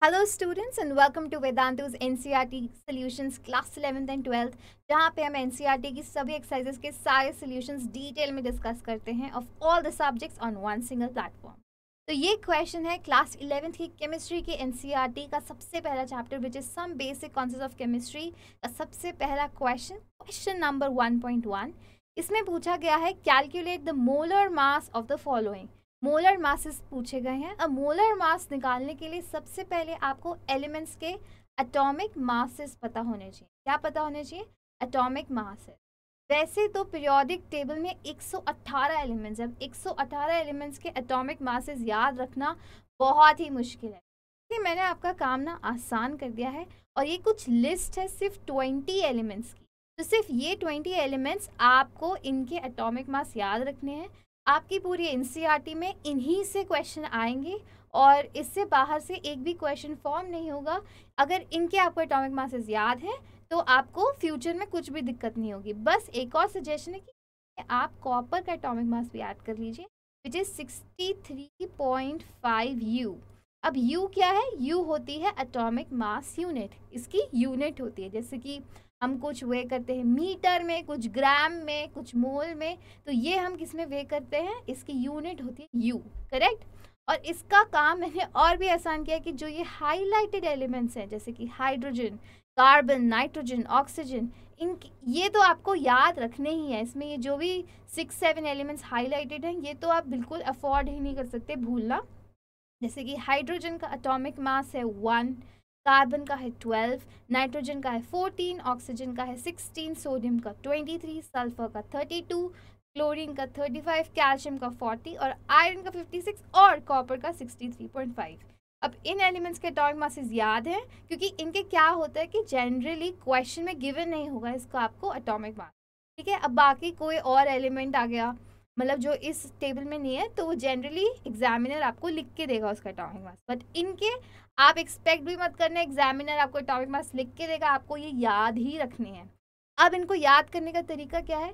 Hello students and welcome to Vedantu's NCERT solutions class 11th and 12th, जहाँ पे हम NCERT की सभी एक्सरसाइजेस के सारे सॉल्यूशंस डिटेल में डिस्कस करते हैं of all the subjects on one single platform. तो ये क्वेश्चन है क्लास 11th की केमिस्ट्री के एनसीईआरटी का सबसे पहला chapter which is some basic concepts of chemistry का सबसे पहला क्वेश्चन नंबर 1.1। इसमें पूछा गया है calculate the molar mass of the following. Molar masses पूछे गए हैं। अब मोलर मास निकालने के लिए सबसे पहले आपको एलिमेंट्स के एटॉमिक मासेस पता होने चाहिए। क्या पता होने चाहिए? Atomic masses. वैसे तो पीरियोडिक टेबल में 118 एलिमेंट्स हैं। 118 एलिमेंट्स के एटॉमिक मासेस याद रखना बहुत ही मुश्किल है। इसलिए मैंने आपका काम ना आसान कर दिया है और ये कुछ लिस्ट है सिर्फ 20 एलिमेंट्स की। तो सिर्फ ये 20 एलिमेंट्स आपको इनके एटॉमिक मास याद रखने हैं। आपकी पूरी एनसीईआरटी में इन्हीं से क्वेश्चन आएंगे और इससे बाहर से एक भी क्वेश्चन फॉर्म नहीं होगा। अगर इनके आपको एटॉमिक मासेस याद है तो आपको फ्यूचर में कुछ भी दिक्कत नहीं होगी। बस एक और सजेशन है कि आप कॉपर का एटॉमिक मास भी ऐड कर लीजिए विच इज़ 63.5 U। अब U क्या है? U होती है एटॉमिक मास यूनिट। इसकी यूनिट होती है, जैसे कि हम कुछ वे करते हैं मीटर में, कुछ ग्राम में, कुछ मोल में, तो ये हम किस में वे करते हैं? इसकी यूनिट होती है U। करेक्ट। और इसका काम मैंने और भी आसान किया कि जो ये हाईलाइटेड एलिमेंट्स हैं जैसे कि हाइड्रोजन, कार्बन, नाइट्रोजन, ऑक्सीजन, इन ये तो आपको याद रखने ही है। इसमें ये जो भी 6-7 एलिमेंट्स हाईलाइटेड हैं ये तो आप बिल्कुल अफोर्ड ही नहीं कर सकते भूलना। जैसे कि हाइड्रोजन का एटॉमिक मास है 1, कार्बन का है 12, नाइट्रोजन का है 14, ऑक्सीजन का है 16, सोडियम का 23, सल्फर का 32, क्लोरीन का 35, कैल्शियम का 40 और आयरन का 56 और कॉपर का 63.5। अब इन एलिमेंट्स के एटॉमिक मासेस याद हैं क्योंकि इनके क्या होता है कि जनरली क्वेश्चन में गिवन नहीं होगा इसका आपको एटॉमिक मास। ठीक है। अब बाकी कोई और एलिमेंट आ गया, मतलब जो इस टेबल में नहीं है, तो वो जनरली एग्जामिनर आपको लिख के देगा उसका एटॉमिक मास। बट इनके आप एक्सपेक्ट भी मत करना एग्जामिनर आपको एटॉमिक मास लिख के देगा, आपको ये याद ही रखने हैं। अब इनको याद करने का तरीका क्या है?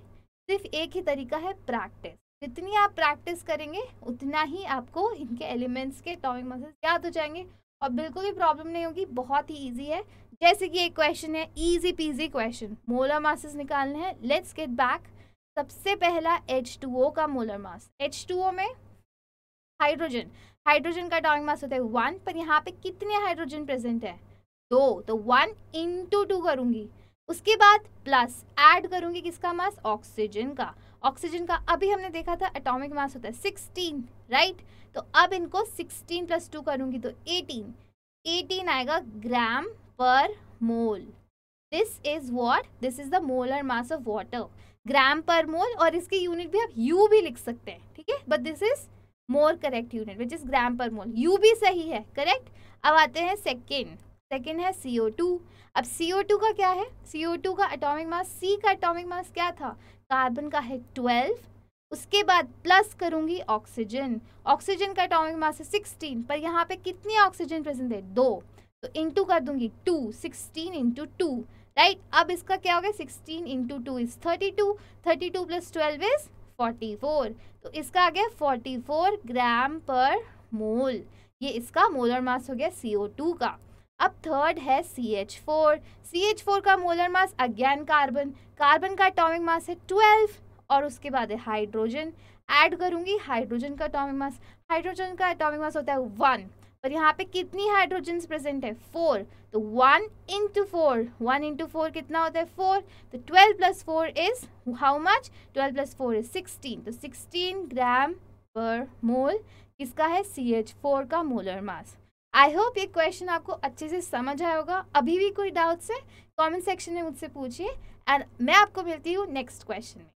सिर्फ एक ही तरीका है, प्रैक्टिस। जितनी आप प्रैक्टिस करेंगे उतना ही आपको इनके एलिमेंट्स के एटॉमिक मासेस याद हो जाएंगे और बिल्कुल भी प्रॉब्लम नहीं होगी। बहुत ही ईजी है। जैसे कि एक क्वेश्चन है, easy PG question, molar masses निकालने हैं। Let's get back. सबसे पहला H2O का मोलर मास। H2O में हाइड्रोजन, हाइड्रोजन का एटॉमिक मास होता है 1, पर यहाँ पे कितने हाइड्रोजन प्रेजेंट है? 2, तो 1 × 2 करूंगी। उसके बाद प्लस ऐड करूंगी किसका मास? ऑक्सीजन का। ऑक्सीजन का अभी हमने देखा था एटॉमिक मास होता है 16, राइट। तो अब इनको 16 + 2 करूंगी तो 18 आएगा gram per mole. This is what? This is the molar mass of water, gram per mole. और इसकी यूनिट भी आप यू भी लिख सकते हैं, ठीक है, but this is more correct unit which is gram per mole. You भी सही है, करेक्ट। अब आते हैं सेकेंड है CO2। अब CO2 का क्या है? CO2 का एटॉमिक मास, C का एटॉमिक मास क्या था? कार्बन का है 12। उसके बाद प्लस करूंगी ऑक्सीजन, ऑक्सीजन का एटॉमिक मास है 16, पर यहाँ पे कितनी ऑक्सीजन प्रेजेंट है? 2, तो इंटू कर दूंगी 2, 16 × 2, राइट। अब इसका क्या हो गया? 16 × 2 इज 32, 32 + 12 इज 44, तो इसका आ गया 44 ग्राम पर मोल। ये इसका मोलर मास हो गया CO2 का। अब थर्ड है CH4 का molar mass again carbon, carbon का एटॉमिक मास है 12 और उसके बाद है हाइड्रोजन। ऐड करूंगी हाइड्रोजन का एटॉमिक मास, हाइड्रोजन का एटॉमिक मास होता है 1, पर यहाँ पे कितनी हाइड्रोजन प्रेजेंट है? 4, तो 1 × 4, 1 × 4 कितना होता है? 4, तो 12 + 4 इज हाउ मच? 12 + 4 इज 16, तो 16 ग्राम पर मोल किसका है? CH4 का मोलर मास। आई होप ये क्वेश्चन आपको अच्छे से समझ आया होगा। अभी भी कोई डाउट्स है कमेंट सेक्शन में मुझसे पूछिए एंड मैं आपको मिलती हूँ नेक्स्ट क्वेश्चन में।